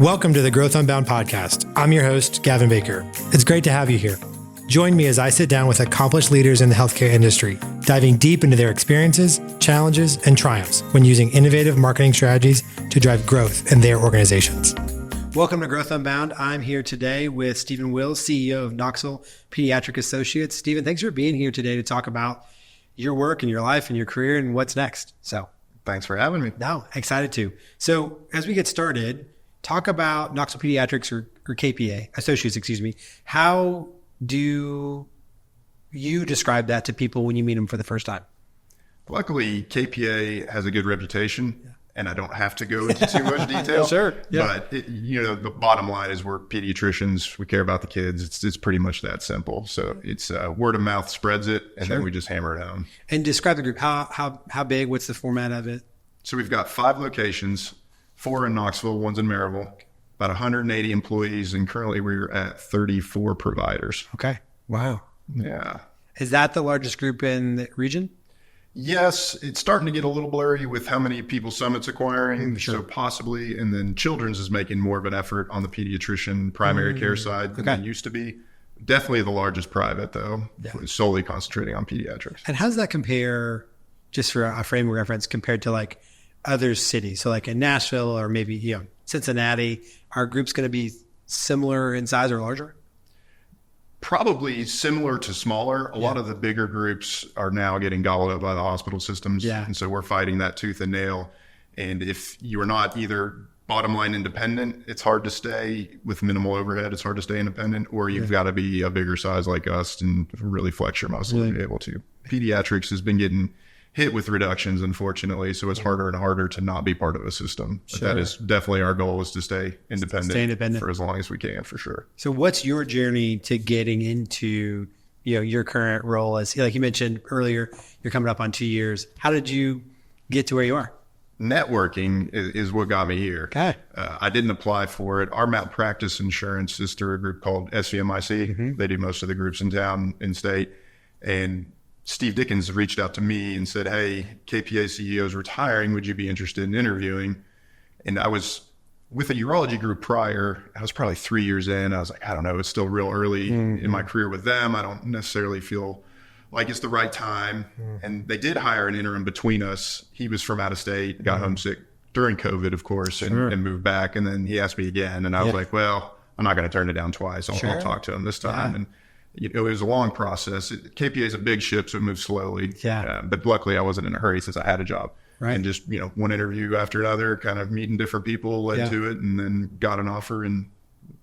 Welcome to the Growth Unbound podcast. I'm your host, Gavin Baker. It's great to have you here. Join me as I sit down with accomplished leaders in the healthcare industry, diving deep into their experiences, challenges, and triumphs when using innovative marketing strategies to drive growth in their organizations. Welcome to Growth Unbound. I'm here today with Stephen Wills, CEO of Knoxville Pediatric Associates. Stephen, thanks for being here today to talk about your work and your life and your career and what's next. Thanks for having me. No, excited to. So as we get started, talk about Knoxville Pediatrics or KPA Associates, How do you describe that to people when you meet them for the first time? Luckily, KPA has a good reputation, and I don't have to go into too much detail. Sure. Yeah. But the bottom line is we're pediatricians. We care about the kids. It's pretty much that simple. So it's word of mouth spreads it, and then we just hammer it home. And describe the group. How big? What's the format of it? So we've got 5 locations, 4 in Knoxville, 1's in Maryville, about 180 employees, and currently we're at 34 providers. Okay. Wow. Yeah. Is that the largest group in the region? Yes, it's starting to get a little blurry with how many people Summit's acquiring, Sure. so possibly, and then Children's is making more of an effort on the pediatrician primary care side than it used to be. Definitely the largest private, though, solely concentrating on pediatrics. And how does that compare, just for a frame of reference, compared to like other cities? So like in Nashville or maybe Cincinnati, are groups going to be similar in size or larger? Probably similar to smaller. A lot of the bigger groups are now getting gobbled up by the hospital systems. Yeah. And so we're fighting that tooth and nail. And if you are not either bottom line independent, it's hard to stay with minimal overhead. It's hard to stay independent, or you've got to be a bigger size like us and really flex your muscle to be able to. Pediatrics has been getting hit with reductions, unfortunately. So it's harder and harder to not be part of a system. But that is definitely our goal, is to stay independent for as long as we can, for sure. So what's your journey to getting into, your current role? As like you mentioned earlier, you're coming up on 2 years. How did you get to where you are? Networking is what got me here. Okay. I didn't apply for it. Our malpractice insurance is through a group called SVMIC. They do most of the groups in town, in state. And Steve Dickens reached out to me and said, "Hey, KPA CEO is retiring. Would you be interested in interviewing?" And I was with a urology group prior. I was probably 3 years in. I was like, I don't know. It's still real early in my career with them. I don't necessarily feel like it's the right time. And they did hire an interim between us. He was from out of state, got homesick during COVID, of course, and moved back. And then he asked me again. And I was like, well, I'm not going to turn it down twice. I'll talk to him this time. And it was a long process. KPA is a big ship, so it moves slowly. But luckily, I wasn't in a hurry since I had a job. Right. And just, one interview after another, kind of meeting different people led to it, and then got an offer. And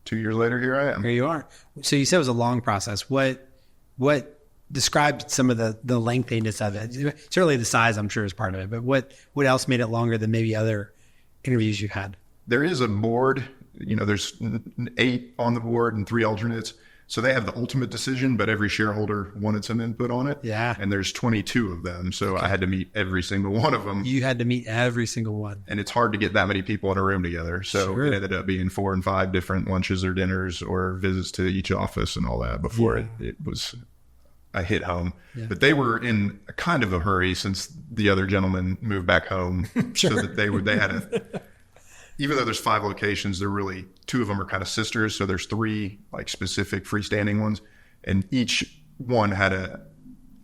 2 years later, here I am. Here you are. So you said it was a long process. What described some of the lengthiness of it? Certainly the size, I'm sure, is part of it. But what else made it longer than maybe other interviews you've had? There is a board. There's 8 on the board and 3 alternates. So they have the ultimate decision, but every shareholder wanted some input on it. Yeah. And there's 22 of them. So I had to meet every single one of them. You had to meet every single one. And it's hard to get that many people in a room together. So it ended up being 4 and 5 different lunches or dinners or visits to each office and all that before it was, I hit home. Yeah. But they were in a kind of a hurry since the other gentleman moved back home. So that they had even though there's 5 locations, they're really 2 of them are kind of sisters. So there's 3 like specific freestanding ones, and each one had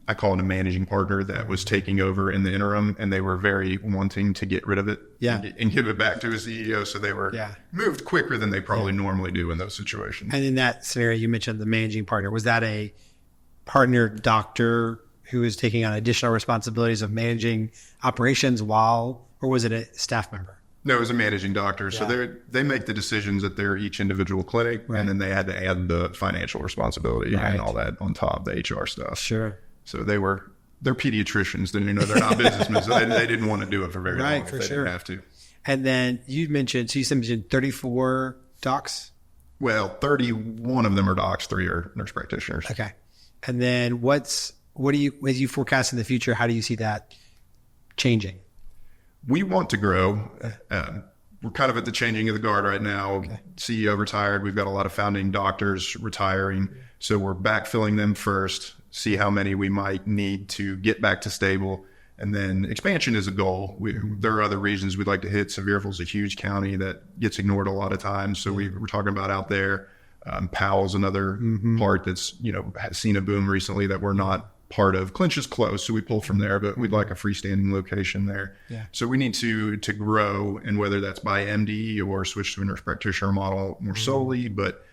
I call it a managing partner that was taking over in the interim, and they were very wanting to get rid of it and give it back to a CEO. So they were moved quicker than they probably normally do in those situations. And in that scenario, you mentioned the managing partner. Was that a partner doctor who was taking on additional responsibilities of managing operations or was it a staff member? No, it was a managing doctor. So they make the decisions at their each individual clinic, and then they had to add the financial responsibility and all that on top of the HR stuff. Sure. So they're pediatricians. Then they're not businessmen, so they didn't want to do it for very long if they didn't have to. And then you mentioned 34 docs? Well, 31 of them are docs, 3 are nurse practitioners. Okay. And then what do you, as you forecast in the future, how do you see that changing? We want to grow. We're kind of at the changing of the guard right now. Okay. CEO retired. We've got a lot of founding doctors retiring. So we're backfilling them first, see how many we might need to get back to stable. And then expansion is a goal. There are other regions we'd like to hit. Sevierville's a huge county that gets ignored a lot of times. So we're talking about out there. Powell's another part that's, has seen a boom recently that we're not part of. Clinch is close, so we pull from there, but we'd like a freestanding location there. Yeah. So we need to grow, and whether that's by MD or switch to a nurse practitioner model more solely, but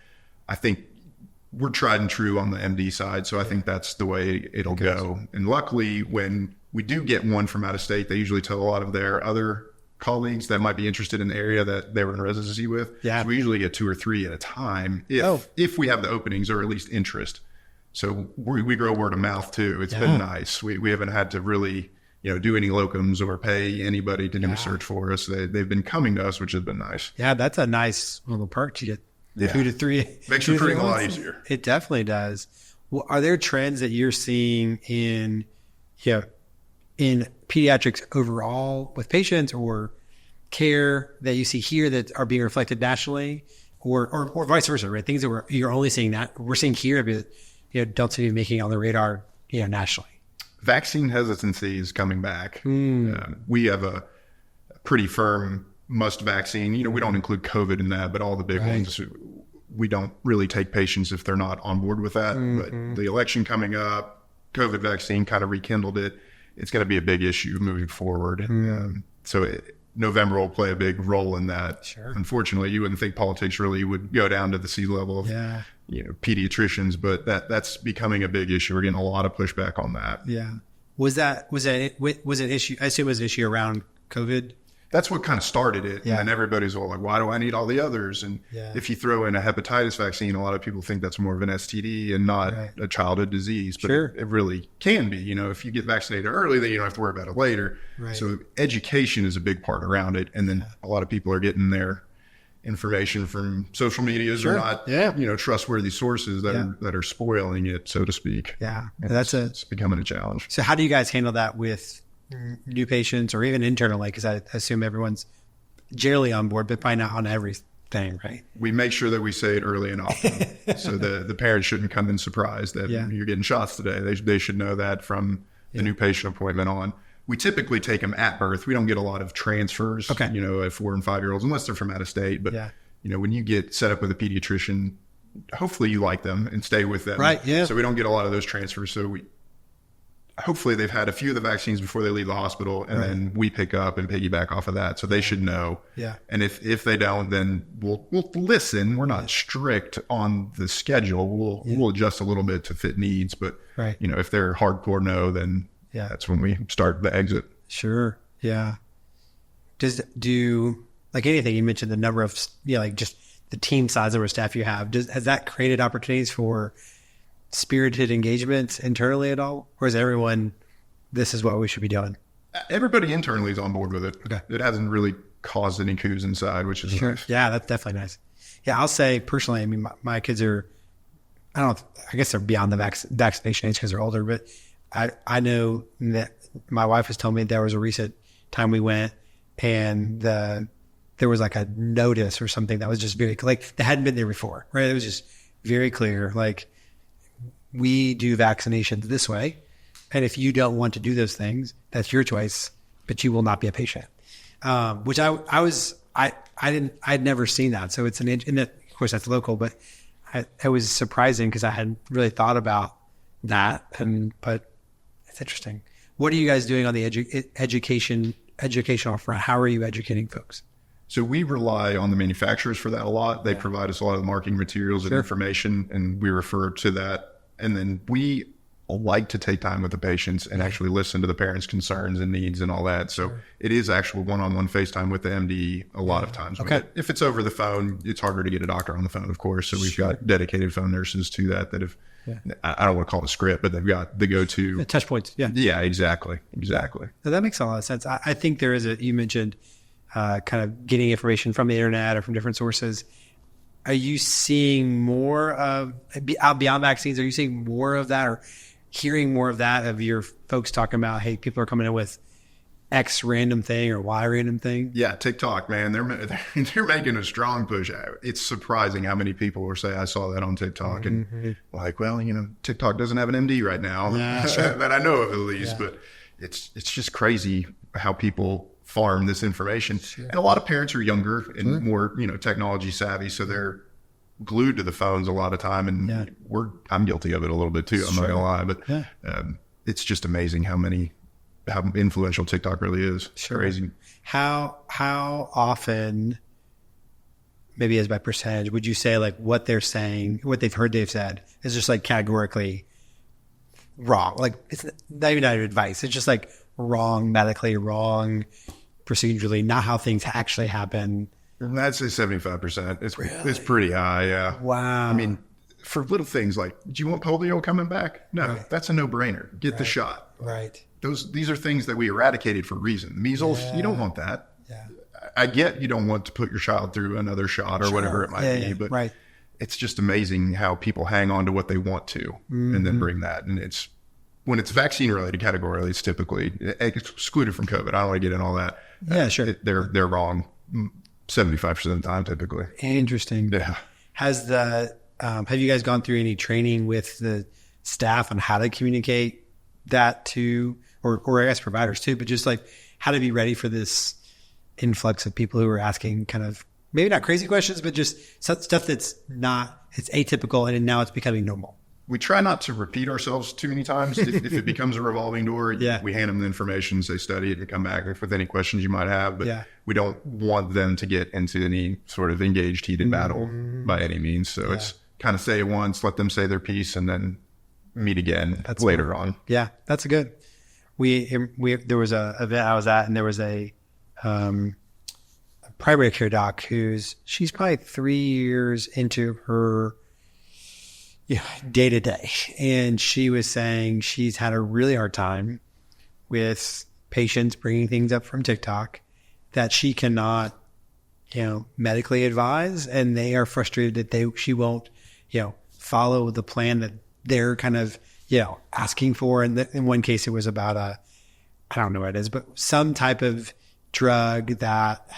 I think we're tried and true on the MD side. So I think that's the way it'll go. And luckily, when we do get one from out of state, they usually tell a lot of their other colleagues that might be interested in the area that they were in residency with. Yeah. So we usually get 2 or 3 at a time if we have the openings or at least interest. So we grow word of mouth too. It's been nice. We haven't had to really, do any locums or pay anybody to do a search for us. They've been coming to us, which has been nice. Yeah, that's a nice little perk to get 2 to 3. Makes recruiting a lot easier. It definitely does. Well, are there trends that you're seeing in pediatrics overall with patients or care that you see here that are being reflected nationally, or vice versa, right? Things that you're only seeing that we're seeing here, but don't seem to be making it on the radar, nationally. Vaccine hesitancy is coming back. We have a pretty firm must vaccine. We don't include COVID in that, but all the big ones, we don't really take patients if they're not on board with that. But the election coming up, COVID vaccine kind of rekindled it. It's going to be a big issue moving forward. November will play a big role in that. Sure. Unfortunately, you wouldn't think politics really would go down to the sea level of pediatricians, but that's becoming a big issue. We're getting a lot of pushback on that. Yeah. Was an issue? I assume it was an issue around COVID. That's what kind of started it. Yeah. And everybody's all like, why do I need all the others? And if you throw in a hepatitis vaccine, a lot of people think that's more of an STD and not a childhood disease. But it really can be. If you get vaccinated early, then you don't have to worry about it later. Right. So education is a big part around it. And then a lot of people are getting their information from social medias or not, trustworthy sources that are spoiling it, so to speak. Yeah. It's becoming a challenge. So how do you guys handle that with new patients or even internally? Because I assume everyone's generally on board, but probably not on everything, right? We make sure that we say it early and often. So the parents shouldn't come in surprised that you're getting shots today. They should know that from the new patient appointment on. We typically take them at birth. We don't get a lot of transfers, at 4 and 5-year-olds, unless they're from out of state. But, when you get set up with a pediatrician, hopefully you like them and stay with them. Right, yeah. So we don't get a lot of those transfers. So hopefully they've had a few of the vaccines before they leave the hospital, and then we pick up and piggyback off of that. So they should know. Yeah. And if they don't, then we'll listen. We're not strict on the schedule. We'll adjust a little bit to fit needs. But, if they're hardcore no, then that's when we start the exit. Sure. Yeah. Like anything, you mentioned the number of, like just the team size of staff you have. Has that created opportunities for spirited engagement internally at all? Or is everyone, this is what we should be doing? Everybody internally is on board with it. Okay. It hasn't really caused any coups inside, which is nice. Yeah, that's definitely nice. Yeah, I'll say personally, my kids are, I guess they're beyond the vaccination age because they're older, but I know that my wife has told me there was a recent time we went and there was like a notice or something that was just very, like they hadn't been there before, right? It was just very clear, like, we do vaccinations this way. And if you don't want to do those things, that's your choice, but you will not be a patient. Which I'd never seen that. So it's and of course that's local, but it was surprising because I hadn't really thought about that. But it's interesting. What are you guys doing on the educational front? How are you educating folks? So we rely on the manufacturers for that a lot. They provide us a lot of the marketing materials and information, and we refer to that. And then we like to take time with the patients and actually listen to the parents' concerns and needs and all that. So it is actual one-on-one FaceTime with the MD a lot of times. Okay. If it's over the phone, it's harder to get a doctor on the phone, of course. So we've got dedicated phone nurses to that have, I don't want to call it a script, but they've got the go-to. Touch points. Yeah. Yeah, exactly. So that makes a lot of sense. I think there is you mentioned kind of getting information from the internet or from different sources. Are you seeing more of, beyond vaccines, are you seeing more of that or hearing more of that, of your folks talking about, hey, people are coming in with X random thing or Y random thing? Yeah, TikTok, man, they're making a strong push. It's surprising how many people will say, I saw that on TikTok. And like, well, TikTok doesn't have an MD right now that I know of at least. But it's just crazy how people farm this information. And a lot of parents are younger and more, technology savvy. So they're glued to the phones a lot of time. And I'm guilty of it a little bit too. I'm not gonna lie, but it's just amazing how influential TikTok really is. It's crazy. How often, maybe as by percentage, would you say like what they're saying, what they've heard they've said is just like categorically wrong? Like it's not even advice. It's just like wrong medically, wrong procedurally, not how things actually happen. And I'd say 75%. It's pretty high. Yeah. Wow. I mean, for little things like, do you want polio coming back? No, that's a no-brainer. Get the shot. Right. These are things that we eradicated for a reason. Measles, you don't want that. Yeah. I get you don't want to put your child through another shot or whatever it might be, but it's just amazing how people hang on to what they want to and then bring that. And when it's vaccine related category, it's typically excluded from COVID. I don't want to get in all that. Yeah, sure. They're wrong 75% of the time, typically. Interesting. Yeah. Have you guys gone through any training with the staff on how to communicate that to, or I guess providers too, but just like how to be ready for this influx of people who are asking kind of maybe not crazy questions, but just stuff that's it's atypical and now it's becoming normal. We try not to repeat ourselves too many times. If it becomes a revolving door, we hand them the information, say study it, and come back with any questions you might have. But we don't want them to get into any sort of engaged, heated battle by any means. So it's kind of say it once, let them say their piece, and then meet again later on. Yeah, that's good. There was a event I was at, and there was a primary care doc she's probably 3 years into her day to day. And she was saying she's had a really hard time with patients bringing things up from TikTok that she cannot, medically advise. And they are frustrated that she won't, follow the plan that they're kind of, asking for. And in one case, it was about I don't know what it is, but some type of drug that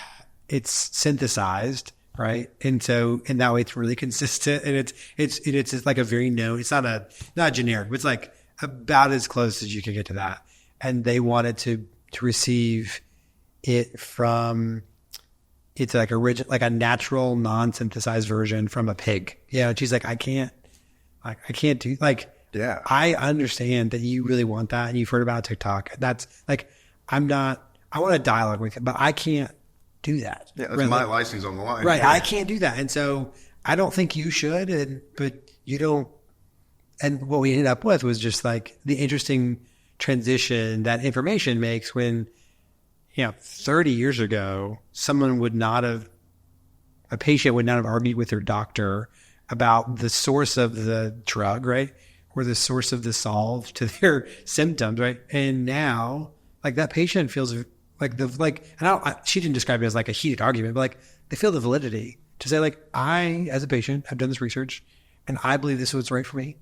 it's synthesized. Right. And so in that way, it's really consistent, and it's like a very known, it's not generic, but it's like about as close as you can get to that. And they wanted to receive it from, it's like a natural non-synthesized version from a pig. Yeah. And she's like, I can't do I understand that you really want that. And you've heard about TikTok. That's like, I want a dialogue with it, but I can't do that. Yeah, that's my license on the line. Right. I can't do that. And so I don't think you should, but you don't. And what we ended up with was just like the interesting transition that information makes when, 30 years ago, a patient would not have argued with their doctor about the source of the drug, right? Or the source of the solve to their symptoms, right? And now, like that patient feels she didn't describe it as like a heated argument, but like they feel the validity to say like, I, as a patient, have done this research and I believe this was right for me.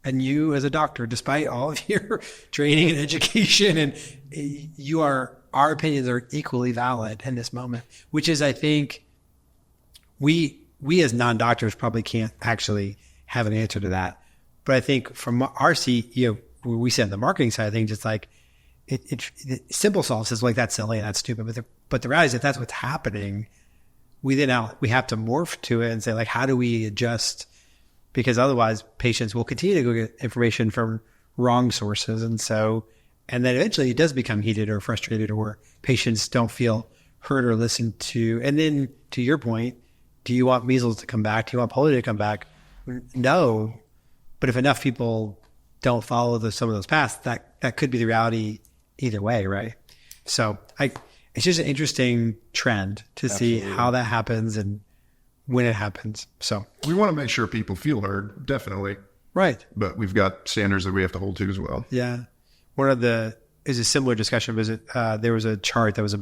And you as a doctor, despite all of your training and education, and our opinions are equally valid in this moment, which is, I think we as non-doctors probably can't actually have an answer to that. But I think from our seat, we said the marketing side of things, it's like, it simple solve says like that's silly and that's stupid, but the reality is if that's what's happening, we have to morph to it and say like, how do we adjust? Because otherwise patients will continue to go get information from wrong sources, and then eventually it does become heated or frustrated, or patients don't feel heard or listened to. And then to your point, do you want measles to come back? Do you want polio to come back? No, but if enough people don't follow some of those paths, that could be the reality either way, right? So it's just an interesting trend to see how that happens and when it happens. So we want to make sure people feel heard, definitely. Right. But we've got standards that we have to hold to as well. Yeah. Is a similar discussion. There was a chart that was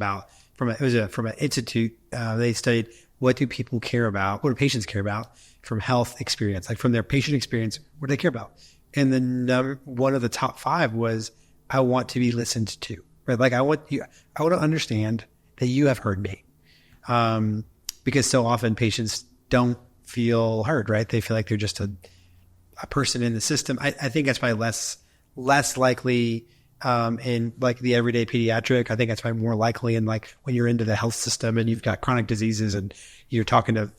from an institute. They studied what do people care about, what do patients care about from health experience, like from their patient experience, what do they care about? And then one of the top 5 was, I want to be listened to, right? Like I want to understand that you have heard me. Because so often patients don't feel heard, right? They feel like they're just a person in the system. I think that's probably less likely in like the everyday pediatric. I think that's probably more likely in like when you're into the health system and you've got chronic diseases and you're talking to,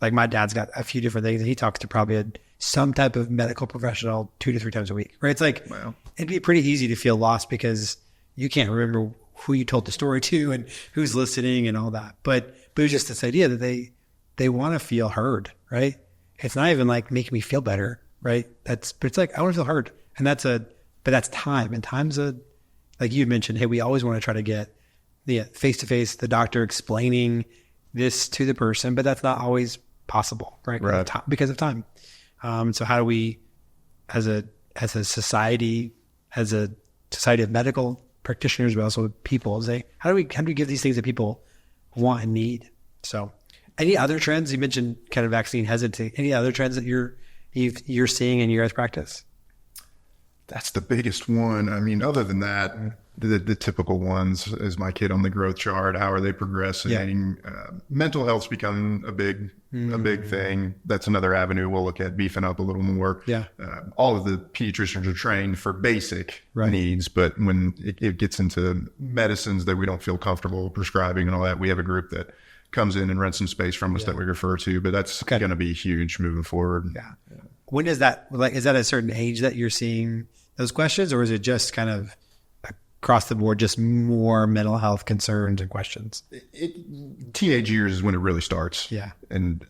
like my dad's got a few different things and he talks to probably some type of medical professional 2 to 3 times a week, right? It's like, Wow. It'd be pretty easy to feel lost because you can't remember who you told the story to and who's listening and all that. But it was just this idea that they want to feel heard, right? It's not even like making me feel better, right? But it's like, I want to feel heard. And but that's time. And time's like you mentioned, hey, we always want to try to get the face-to-face, the doctor explaining this to the person, but that's not always possible, right? Because of time. So how do we, as a society of medical practitioners, but also people, say, how do we give these things that people want and need? So any other trends? You mentioned kind of vaccine hesitancy. Any other trends that you're seeing in your guys' practice? That's the biggest one. I mean, other than that, the typical ones, is my kid on the growth chart? How are they progressing? Yeah. Mental health's become a big thing. That's another avenue we'll look at beefing up a little more. Yeah. All of the pediatricians are trained for basic needs, but when it gets into medicines that we don't feel comfortable prescribing and all that, we have a group that comes in and rents some space from us that we refer to, but that's going to be huge moving forward. Yeah. When is that, is that a certain age that you're seeing those questions, or is it just kind of across the board, just more mental health concerns and questions? Teenage years is when it really starts. Yeah. And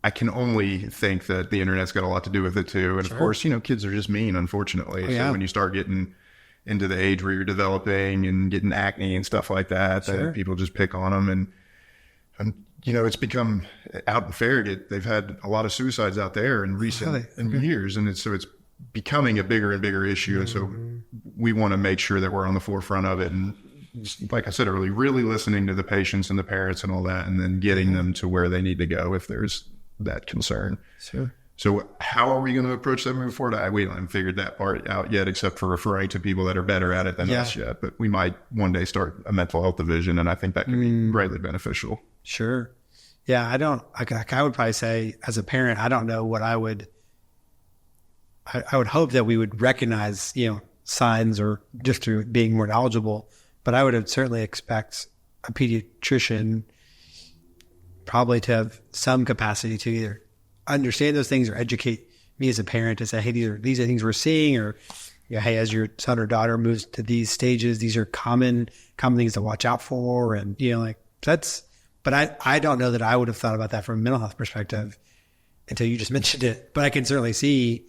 I can only think that the internet's got a lot to do with it too. And of course, kids are just mean, unfortunately. So when you start getting into the age where you're developing and getting acne and stuff like that, that people just pick on them. And it's become out in Farragut, they've had a lot of suicides out there in recent years. And it's becoming a bigger and bigger issue. And so we want to make sure that we're on the forefront of it. And just, like I said earlier, really listening to the patients and the parents and all that, and then getting them to where they need to go if there's that concern. Sure. So how are we going to approach that moving forward? We haven't figured that part out yet, except for referring to people that are better at it than us yet. But we might one day start a mental health division, and I think that could be greatly beneficial. Sure. Yeah, I would probably say as a parent, I don't know what I would hope that we would recognize, signs or just through being more knowledgeable, but I would certainly expect a pediatrician probably to have some capacity to either understand those things or educate me as a parent to say, hey, these are things we're seeing, or hey, as your son or daughter moves to these stages, these are common things to watch out for. And, but I don't know that I would have thought about that from a mental health perspective until you just mentioned it. But I can certainly see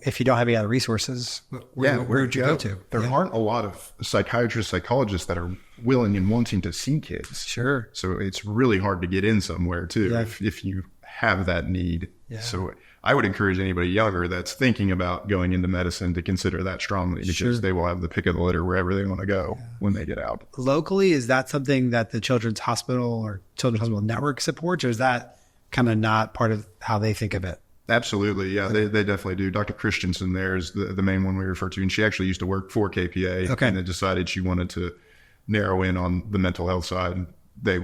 if you don't have any other resources, where would you go to? There aren't a lot of psychiatrists, psychologists that are willing and wanting to see kids. Sure. So it's really hard to get in somewhere too, if you have that need. Yeah. So I would encourage anybody younger that's thinking about going into medicine to consider that strongly, because they will have the pick of the litter wherever they want to go when they get out. Locally, is that something that the Children's Hospital or Children's Hospital Network supports, or is that kind of not part of how they think of it? Absolutely. Yeah, they definitely do. Dr. Christensen there is the main one we refer to. And she actually used to work for KPA and then decided she wanted to narrow in on the mental health side. They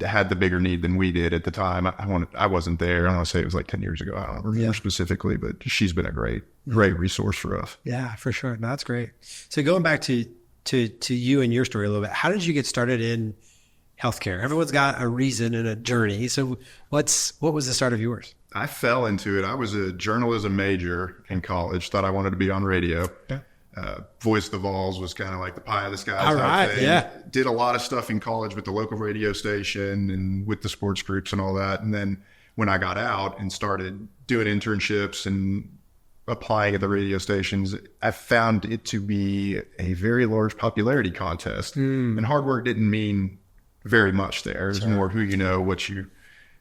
had the bigger need than we did at the time. I wasn't there. I want to say it was like 10 years ago. I don't remember specifically, but she's been a great resource for us. Yeah, for sure. No, that's great. So going back to you and your story a little bit, how did you get started in healthcare? Everyone's got a reason and a journey. So what was the start of yours? I fell into it. I was a journalism major in college, thought I wanted to be on radio. Yeah. Voice of the Vols was kind of like the pie of the sky type thing. Yeah. Did a lot of stuff in college with the local radio station and with the sports groups and all that. And then when I got out and started doing internships and applying at the radio stations, I found it to be a very large popularity contest. And hard work didn't mean very much there. It was more who you know,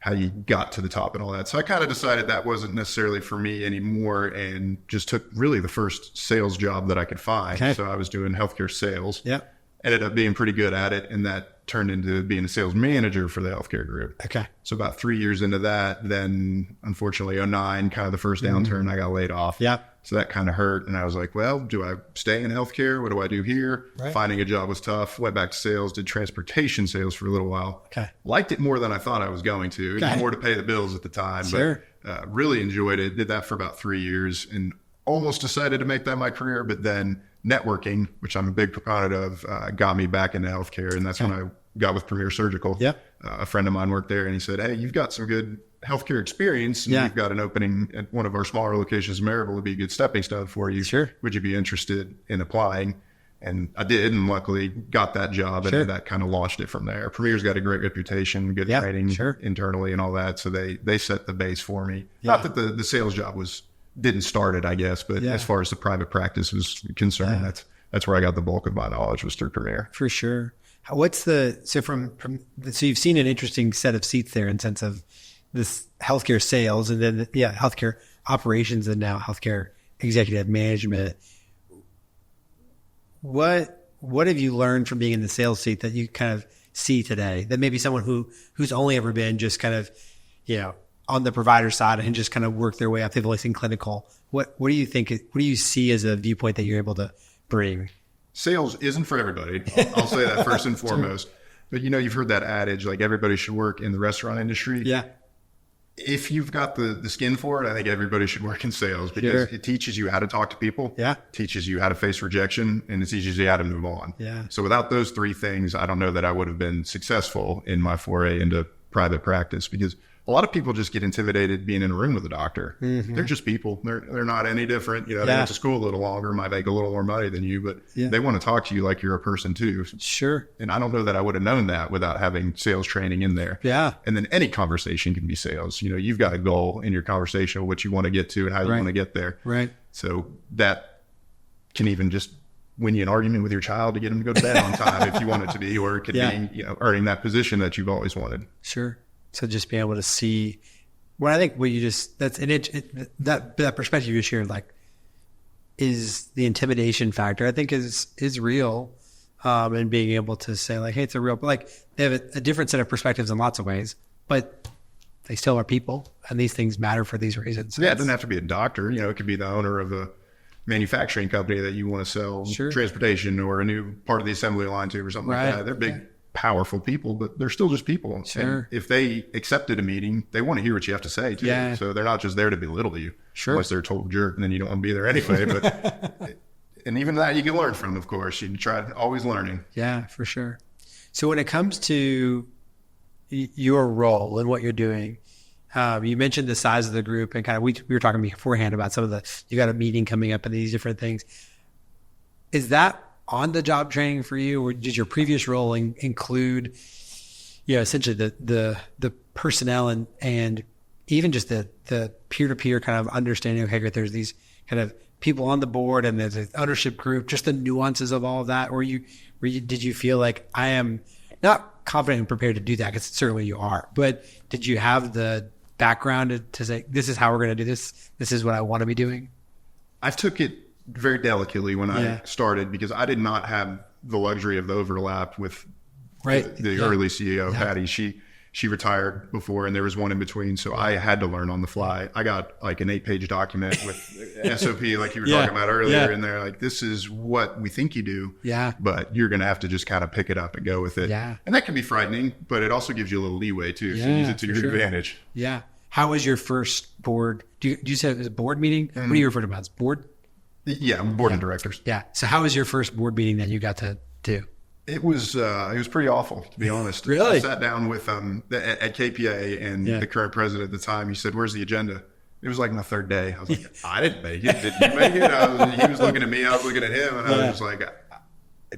how you got to the top and all that. So I kind of decided that wasn't necessarily for me anymore, and just took really the first sales job that I could find. Okay. So I was doing healthcare sales. Yeah. Ended up being pretty good at it, and that turned into being a sales manager for the healthcare group. Okay. So about 3 years into that, then unfortunately 2009, kind of the first downturn, I got laid off. Yeah. So that kind of hurt. And I was like, well, do I stay in healthcare? What do I do here? Right. Finding a job was tough. Went back to sales, did transportation sales for a little while. Okay. Liked it more than I thought I was going to. It was more to pay the bills at the time. Sure. But really enjoyed it. Did that for about 3 years and almost decided to make that my career, but then networking, which I'm a big proponent of, got me back into healthcare. And that's when I got with Premier Surgical. Yeah. A friend of mine worked there and he said, hey, you've got some good healthcare experience. And you've got an opening at one of our smaller locations in Maryville. Would be a good stepping stone for you. Sure. Would you be interested in applying? And I did, and luckily got that job, and that kind of launched it from there. Premier's got a great reputation, good training internally and all that. So they set the base for me. Not that the sales job didn't start it, I guess, but as far as the private practice was concerned, that's where I got the bulk of my knowledge, was through Premier. For sure. So you've seen an interesting set of seats there in sense of this healthcare sales, and then healthcare operations, and now healthcare executive management. What have you learned from being in the sales seat that you kind of see today that maybe someone who's only ever been just kind of, on the provider side and just kind of worked their way up, they've only seen clinical. What do you think, what do you see as a viewpoint that you're able to bring? Sales isn't for everybody. I'll say that first and foremost. But you've heard that adage, like everybody should work in the restaurant industry. Yeah. If you've got the skin for it, I think everybody should work in sales, because it teaches you how to talk to people, teaches you how to face rejection, and it teaches you how to move on. Yeah. So without those three things, I don't know that I would have been successful in my foray into private practice, because a lot of people just get intimidated being in a room with a doctor. Mm-hmm. They're just people. They're not any different. They went to school a little longer, might make a little more money than you, but they want to talk to you like you're a person too. Sure. And I don't know that I would have known that without having sales training in there. Yeah. And then any conversation can be sales. You've got a goal in your conversation, what you want to get to and how you want to get there. Right. So that can even just win you an argument with your child to get them to go to bed on time if you want it to be, or it could be, earning that position that you've always wanted. Sure. So just being able to see, what I think that perspective you shared, like, is the intimidation factor, I think is real. And being able to say, like, hey, it's a real, like, they have a different set of perspectives in lots of ways, but they still are people, and these things matter for these reasons. Yeah. It doesn't have to be a doctor. It could be the owner of a manufacturing company that you want to sell transportation or a new part of the assembly line to, or something like that. They're big, powerful people, but they're still just people. Sure. And if they accepted a meeting, they want to hear what you have to say too. Yeah. So they're not just there to belittle you. Sure. Unless they're a total jerk, and then you don't want to be there anyway. But and even that you can learn from, of course. You try always learning. Yeah, for sure. So when it comes to your role and what you're doing, you mentioned the size of the group, and kind of we were talking beforehand about some of you got a meeting coming up and these different things. Is that on the job training for you, or did your previous role include, essentially the personnel and even just the peer-to-peer kind of understanding? Okay, great, there's these kind of people on the board and there's an ownership group, just the nuances of all of that. Or did you feel like, I am not confident and prepared to do that, because certainly you are, but did you have the background to say, this is how we're going to do this, this is what I want to be doing? I took it very delicately when I started, because I did not have the luxury of the overlap with the early CEO, Patty. She retired before, and there was one in between. So I had to learn on the fly. I got like an 8-page document with SOP, like you were talking about earlier. And they're like, this is what we think you do. Yeah. But you're going to have to just kind of pick it up and go with it. Yeah. And that can be frightening, but it also gives you a little leeway too. So use it to your advantage. Yeah. How was your first board? Do you say it was a board meeting? What do you refer to as board? Yeah, board of directors. Yeah. So how was your first board meeting that you got to do? It was pretty awful, to be honest. Really? I sat down with at KPA, and the current president at the time. He said, "Where's the agenda?" It was like my third day. I was like, "I didn't make it. Did you make it?" He was looking at me. I was looking at him, and I was just like,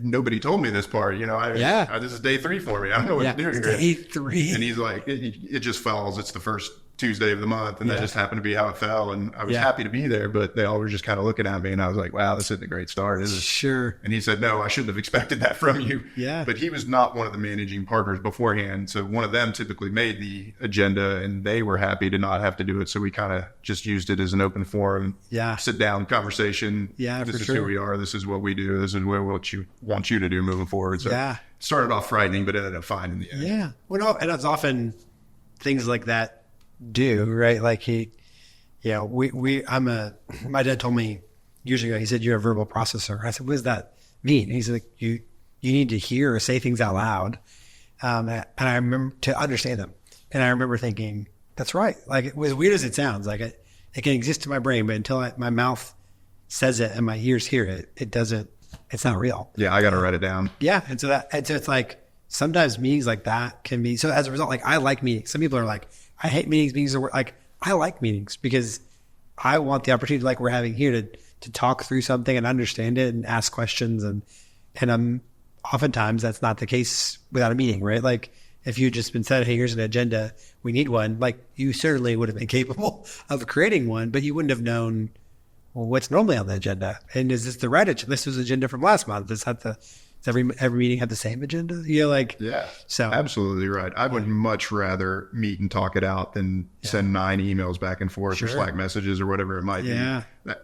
"Nobody told me this part. This is day 3 for me. I don't know what to do here." Day 3. And he's like, "It just falls. It's the first Tuesday of the month," and that just happened to be how it fell. And I was happy to be there, but they all were just kind of looking at me, and I was like, wow, this isn't a great start, is it? Sure. And he said, no, I shouldn't have expected that from you. Yeah. But he was not one of the managing partners beforehand. So one of them typically made the agenda, and they were happy to not have to do it. So we kind of just used it as an open forum, sit down conversation. Yeah, this is who we are. This is what we do. This is what we want you to do moving forward. So it started off frightening, but ended up fine in the end. Yeah. Well, and it's often things like that do, right? Like my dad told me years ago, he said, "You're a verbal processor." I said, "What does that mean?" And he said, like, you need to hear or say things out loud. And I remember to understand them. And I remember thinking, that's right. Like, as weird as it sounds, like it can exist in my brain, but until my mouth says it and my ears hear it, it doesn't it's not real. Yeah, I got to write it down. Yeah. And so it's like sometimes meetings like that can be, so as a result, like I like meetings. Some people are like, I hate meetings. Meetings are like, I like meetings because I want the opportunity like we're having here to talk through something and understand it and ask questions. And oftentimes that's not the case without a meeting, right? Like if you just been said, hey, here's an agenda, we need one, like you certainly would have been capable of creating one, but you wouldn't have known, well, what's normally on the agenda? And is this the right agenda? This was agenda from last month. Does every meeting have the same agenda? Yeah, so absolutely right. I would much rather meet and talk it out than send 9 emails back and forth or Slack messages or whatever it might be.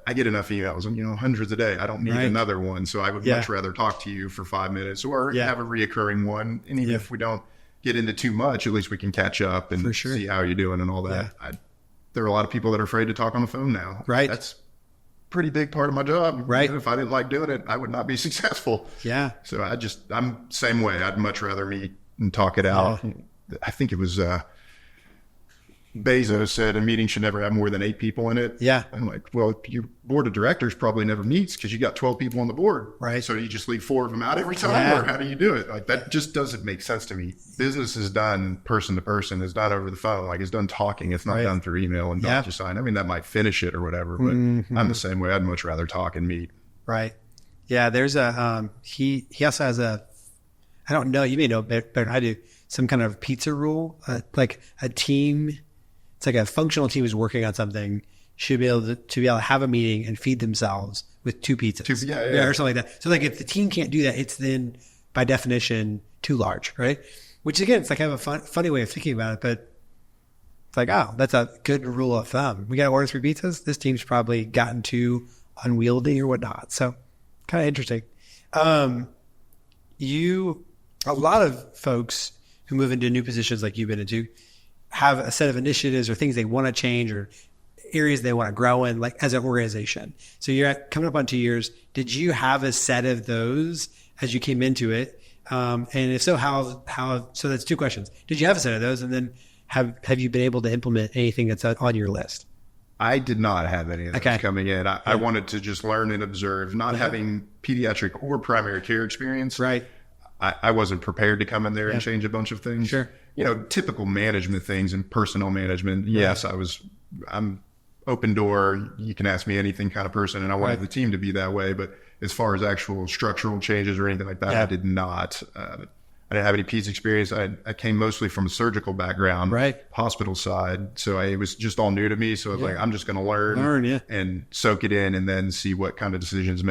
I get enough emails and, hundreds a day. I don't need another one. So I would much rather talk to you for 5 minutes or have a reoccurring one. And even if we don't get into too much, at least we can catch up and see how you're doing and all that. There are a lot of people that are afraid to talk on the phone now. Right. That's pretty big part of my job. Right. If I didn't like doing it, I would not be successful. Yeah. So I'm same way. I'd much rather meet and talk it out. I think it was Bezos said a meeting should never have more than 8 people in it. Yeah. I'm like, well, your board of directors probably never meets because you got 12 people on the board. Right. So you just leave 4 of them out every time, or how do you do it? Like that just doesn't make sense to me. Business is done person to person. It's not over the phone. Like it's done talking. It's not done through email and DocuSign. I mean, that might finish it or whatever, but I'm the same way. I'd much rather talk and meet. Right. Yeah. There's he also has I don't know, you may know better than I do, some kind of pizza rule, like a team. It's like a functional team is working on something, should be able to have a meeting and feed themselves with 2 pizzas. Or something like that. So like if the team can't do that, it's then by definition too large, right? Which again, it's like I have a funny way of thinking about it, but it's like, oh, that's a good rule of thumb. We got to order 3 pizzas. This team's probably gotten too unwieldy or whatnot. So kind of interesting. A lot of folks who move into new positions like you've been into have a set of initiatives or things they want to change or areas they want to grow in, like as an organization. So you're coming up on 2 years. Did you have a set of those as you came into it? And if so, how, so that's 2 questions. Did you have a set of those? And then have you been able to implement anything that's on your list? I did not have any of those coming in. I wanted to just learn and observe, not having pediatric or primary care experience. Right. I wasn't prepared to come in there and change a bunch of things. Sure. Typical management things and personnel management. Yes, I'm open door. You can ask me anything kind of person. And I wanted the team to be that way. But as far as actual structural changes or anything like that, I did not. I didn't have any PEDS experience. I came mostly from a surgical background, hospital side. So it was just all new to me. So I was like, I'm just going to learn and soak it in and then see what kind of decisions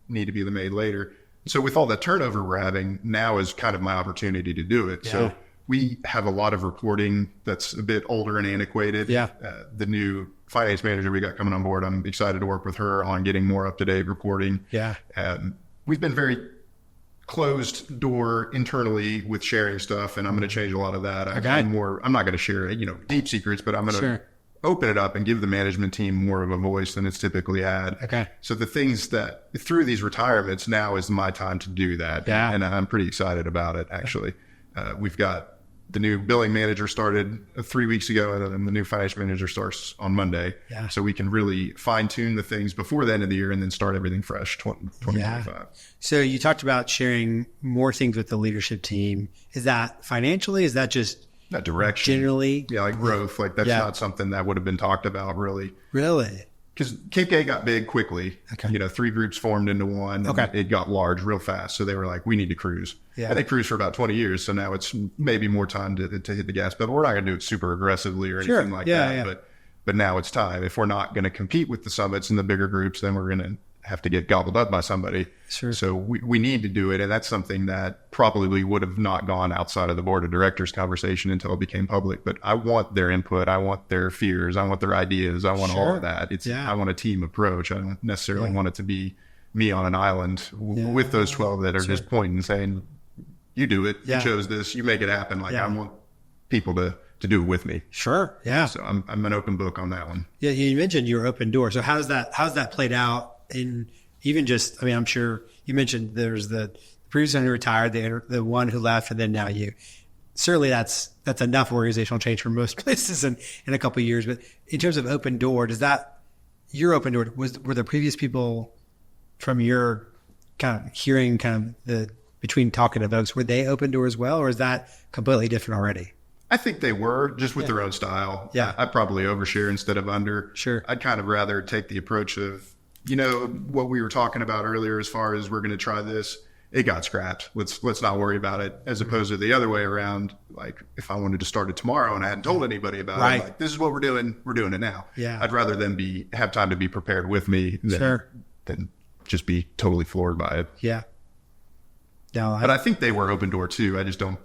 need to be made later. So with all that turnover we're having, now is kind of my opportunity to do it. So we have a lot of reporting that's a bit older and antiquated. The new finance manager we got coming on board, I'm excited to work with her on getting more up-to-date reporting. We've been very closed door internally with sharing stuff, and I'm going to change a lot of that. I'm not going to share, deep secrets, but I'm going to open it up and give the management team more of a voice than it's typically had. So the things that through these retirements, now is my time to do that. And I'm pretty excited about it, actually. We've got the new billing manager started 3 weeks ago, and then the new finance manager starts on Monday. So we can really fine tune the things before the end of the year and then start everything fresh 2025. So you talked about sharing more things with the leadership team. Is that financially? Is that just that direction? Generally? Like growth. Like that's not something that would have been talked about really. Really? Because KPA got big quickly. 3 groups formed into one. It got large real fast. So they were like, we need to cruise. And they cruised for about 20 years. So now it's maybe more time to hit the gas pedal. We're not going to do it super aggressively or anything like that. But now it's time. If we're not going to compete with the summits and the bigger groups, then we're going to have to get gobbled up by somebody. So we need to do it. And that's something that probably would have not gone outside of the board of directors conversation until it became public. But I want their input. I want their fears. I want their ideas. I want all of that. I want a team approach. I don't necessarily want it to be me on an island with those 12 that are just pointing and saying, you do it. You chose this. You make it happen. Like I want people to do it with me. So I'm an open book on that one. You mentioned your open door. So how's that played out? In even just, I'm sure you mentioned there's the previous one who retired, the one who left, and then now you. Certainly that's enough organizational change for most places in a couple of years. But in terms of open door, your open door, were the previous people from your kind of hearing kind of the between talking to folks, were they open to it as well, or is that completely different already? I think they were, just with their own style. Yeah. I'd probably overshare instead of under. Sure. I'd kind of rather take the approach of, what we were talking about earlier as far as we're going to try this. It got scrapped. Let's not worry about it, as opposed to the other way around. Like, if I wanted to start it tomorrow and I hadn't told anybody about it, like, this is what we're doing it now. Yeah. I'd rather them have time to be prepared with me than just be totally floored by it. Yeah. No, but I think they were open door too.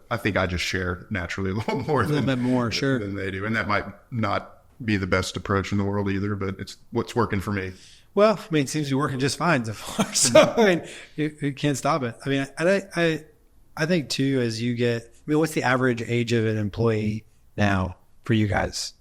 I think I just share naturally a little bit more than they do. And that might not be the best approach in the world either, but it's what's working for me. Well, I mean, it seems to be working just fine so far. So, I mean, you can't stop it. I mean, I think too, as you get, what's the average age of an employee now for you guys?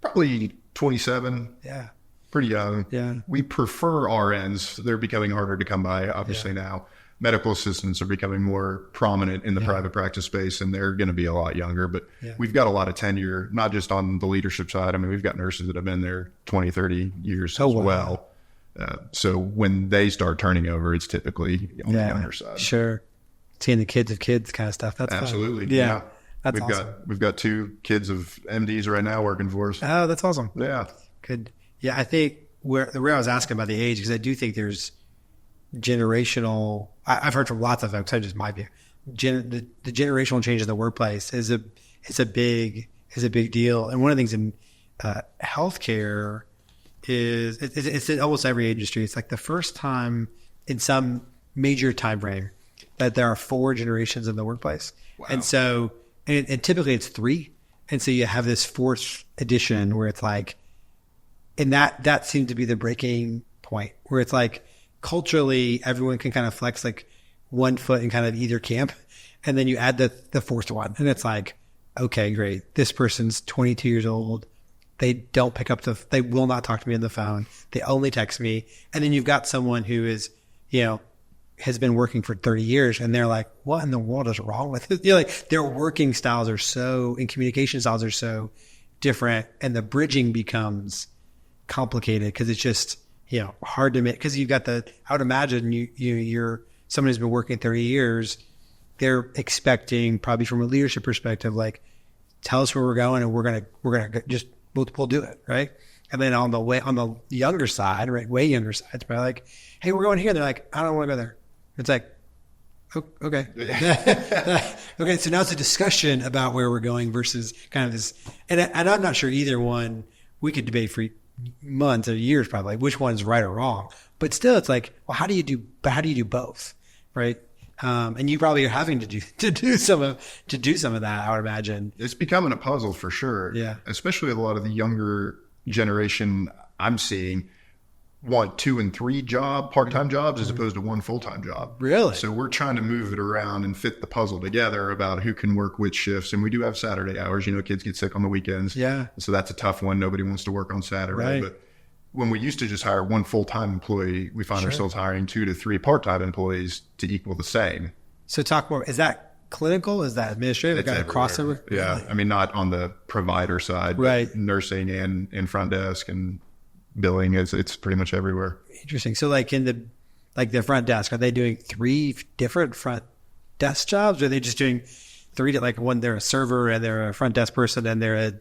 Probably 27. Yeah. Pretty young. Yeah. We prefer RNs. They're becoming harder to come by, obviously, now. Medical assistants are becoming more prominent in the private practice space, and they're going to be a lot younger. But we've got a lot of tenure, not just on the leadership side. I mean, we've got nurses that have been there 20, 30 years as well. So when they start turning over, it's typically on the younger side. Sure. Seeing the kids of kids kind of stuff. That's absolutely fun. Yeah. That's awesome. We've got 2 kids of MDs right now working for us. Oh, that's awesome. Yeah. Good. Yeah. I think where I was asking about the age, because I do think there's generational, I've heard from lots of folks, I just might be, the generational change in the workplace is a big deal. And one of the things in healthcare is it's in almost every industry. It's like the first time in some major time frame that there are 4 generations in the workplace. Wow. And so, and typically it's 3. And so you have this 4th edition where it's like, and that seemed to be the breaking point where it's like, culturally, everyone can kind of flex like one foot in kind of either camp. And then you add the 4th one. And it's like, okay, great. This person's 22 years old. They don't pick up they will not talk to me on the phone. They only text me. And then you've got someone who is, has been working for 30 years and they're like, what in the world is wrong with it? Like their working styles and communication styles are so different. And the bridging becomes complicated because it's just, hard to make, because you've got I would imagine you're someone who's been working 30 years, they're expecting probably from a leadership perspective, like, tell us where we're going and we're going to just, we'll do it. Right. And then on the younger side, right, way younger side, it's probably like, hey, we're going here. And they're like, I don't want to go there. It's like, oh, okay. Okay. So now it's a discussion about where we're going versus kind of this, and I'm not sure either one, we could debate for months or years probably which one's right or wrong, but still it's like, well, how do you do both, right? And you probably are having to do some of that, I would imagine. It's becoming a puzzle for sure. Yeah, especially a lot of the younger generation I'm seeing want 2 and 3 part-time jobs as opposed to 1 full-time job. Really? So we're trying to move it around and fit the puzzle together about who can work which shifts. And we do have Saturday hours. Kids get sick on the weekends. Yeah. So that's a tough one. Nobody wants to work on Saturday. Right. But when we used to just hire 1 full-time employee, we find ourselves hiring 2 to 3 part-time employees to equal the same. So talk more. Is that clinical? Is that administrative? It's got a crossover? Yeah. Really? I mean, not on the provider side, right? But nursing and in front desk and billing it's pretty much everywhere. Interesting. So like in the front desk, are they doing 3 different front desk jobs? Or are they just doing 3 like one, they're a server and they're a front desk person and they're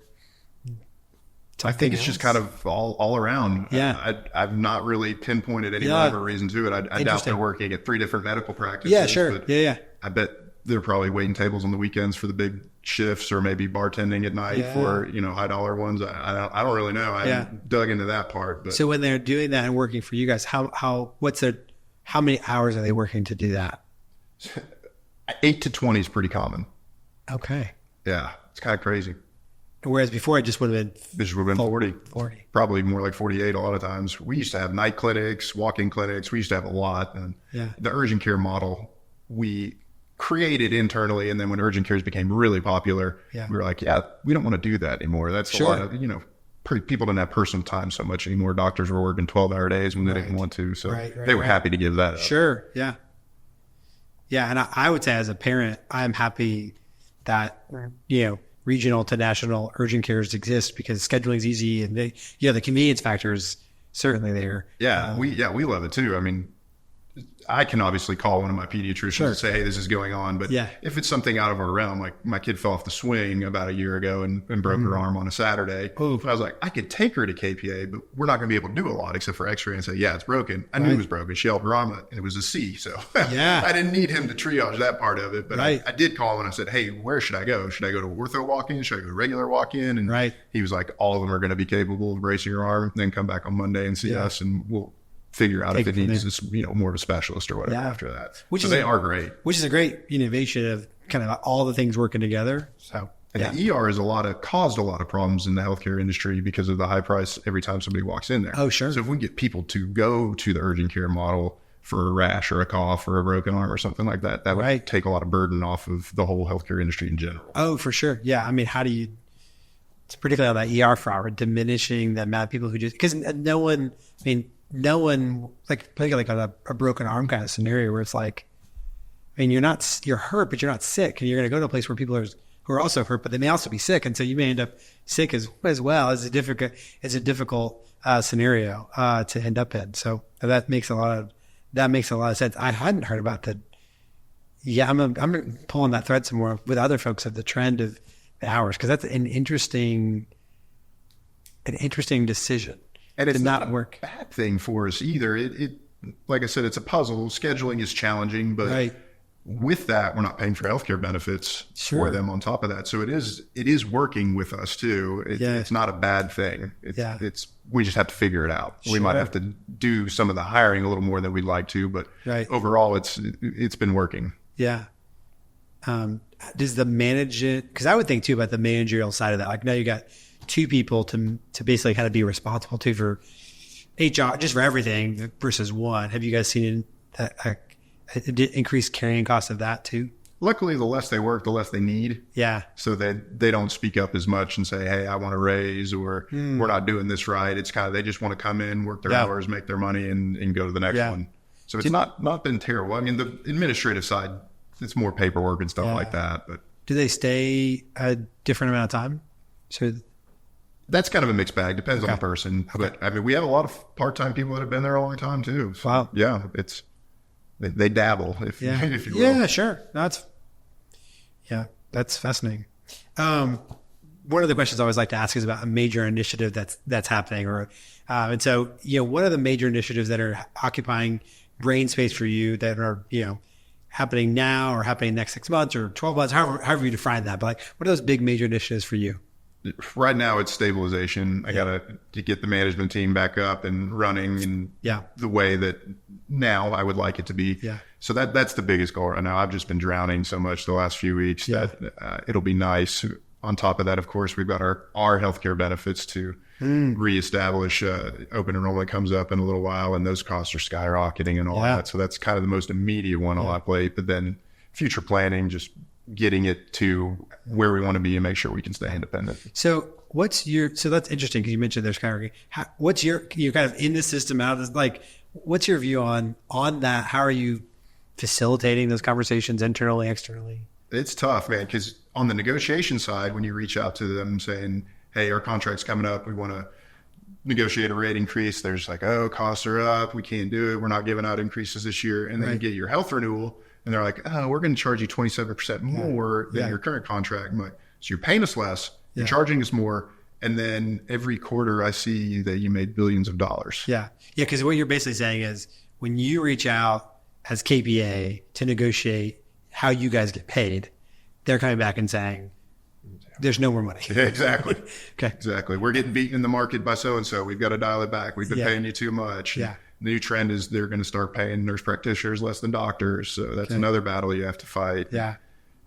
I think it's just kind of all around. Yeah. I've not really pinpointed any rhyme or reason to it. I doubt they're working at 3 different medical practices. Yeah, sure. Yeah. I bet they're probably waiting tables on the weekends for the big shifts or maybe bartending at night for, high dollar ones. I don't really know. I haven't dug into that part. But. So when they're doing that and working for you guys, how many hours are they working to do that? 8 to 20 is pretty common. Okay. Yeah. It's kind of crazy. Whereas before it just would have been... This would have been 40. 40. Probably more like 48 a lot of times. We used to have night clinics, walk-in clinics. We used to have a lot. And the urgent care model, we created internally. And then when urgent cares became really popular, we were like, we don't want to do that anymore. That's a lot of, people didn't have personal time so much anymore. Doctors were working 12-hour days when they didn't want to. So they were happy to give that up. Sure. Yeah. Yeah. And I would say as a parent, I'm happy that, regional to national urgent cares exist because scheduling is easy and the convenience factor is certainly there. Yeah. We love it too. I mean, I can obviously call one of my pediatricians and say, hey, this is going on. But if it's something out of our realm, like my kid fell off the swing about a year ago and broke her arm on a Saturday. Oof. I was like, I could take her to KPA, but we're not going to be able to do a lot except for x-ray and say, yeah, it's broken. I knew it was broken. She held her arm and it was a C. So I didn't need him to triage that part of it. But I did call him and I said, hey, where should I go? Should I go to ortho walk-in? Should I go to regular walk-in? And he was like, all of them are going to be capable of bracing your arm. Then come back on Monday and see us and we'll figure out if it needs this, more of a specialist or whatever after that. They are great. Which is a great innovation of kind of all the things working together. So the ER is caused a lot of problems in the healthcare industry because of the high price every time somebody walks in there. Oh, sure. So if we can get people to go to the urgent care model for a rash or a cough or a broken arm or something like that, that would take a lot of burden off of the whole healthcare industry in general. Oh, for sure. Yeah. I mean, how do you, it's particularly on that ER front, we're diminishing the amount of people who just, because no one, like particularly like on a broken arm kind of scenario where it's like, I mean, you're hurt, but you're not sick. And you're going to go to a place where people who are also hurt, but they may also be sick. And so you may end up sick as well. It's a difficult scenario to end up in. So that makes a lot of sense. I hadn't heard about that. Yeah. I'm pulling that thread some more with other folks of the trend of the hours, because that's an interesting decision. And it's not a bad thing for us either. It like I said, it's a puzzle. Scheduling is challenging, but with that, we're not paying for healthcare benefits for them on top of that. So it is working with us too. It's not a bad thing. We just have to figure it out. We might have to do some of the hiring a little more than we'd like to, but overall it's been working. Yeah. Does the because I would think too about the managerial side of that. Like now you got two people to basically kind of be responsible to for HR, just for everything versus one. Have you guys seen an increased carrying cost of that too? Luckily, the less they work, the less they need. Yeah. So they don't speak up as much and say, hey, I want a raise, or we're not doing this right. It's kind of, they just want to come in, work their hours, make their money and go to the next one. So it's not been terrible. I mean, the administrative side, it's more paperwork and stuff like that. But do they stay a different amount of time? So that's kind of a mixed bag. Depends on the person. But I mean, we have a lot of part-time people that have been there a long time too. So, wow. Yeah, they dabble, if you will. Yeah, sure. That's fascinating. One of the questions I always like to ask is about a major initiative that's happening, and so what are the major initiatives that are occupying brain space for you that are happening now or happening next 6 months or 12 months, however you define that. But like, what are those big major initiatives for you? Right now it's stabilization. I got to get the management team back up and running and the way that now I would like it to be. Yeah. So that's the biggest goal right now. I've just been drowning so much the last few weeks that it'll be nice. On top of that, of course, we've got our healthcare benefits to reestablish. Open enrollment comes up in a little while and those costs are skyrocketing and all that. So that's kind of the most immediate one on my plate. But then future planning, just getting it to where we want to be and make sure we can stay independent. So that's interesting because you mentioned there's kind of, you're kind of in the system out of this, like, what's your view on that? How are you facilitating those conversations internally, externally? It's tough, man, because on the negotiation side, when you reach out to them saying, hey, our contract's coming up, we want to negotiate a rate increase, there's like, oh, costs are up, we can't do it, we're not giving out increases this year. And then you get your health renewal and they're like, oh, we're going to charge you 27% more than your current contract. I'm like, so you're paying us less, you're charging us more, and then every quarter I see that you made billions of dollars. Yeah, because what you're basically saying is when you reach out as KPA to negotiate how you guys get paid, they're coming back and saying, there's no more money. Yeah, exactly. Okay. Exactly. We're getting beaten in the market by so-and-so. We've got to dial it back. We've been paying you too much. Yeah. The new trend is they're going to start paying nurse practitioners less than doctors. So that's another battle you have to fight. Yeah.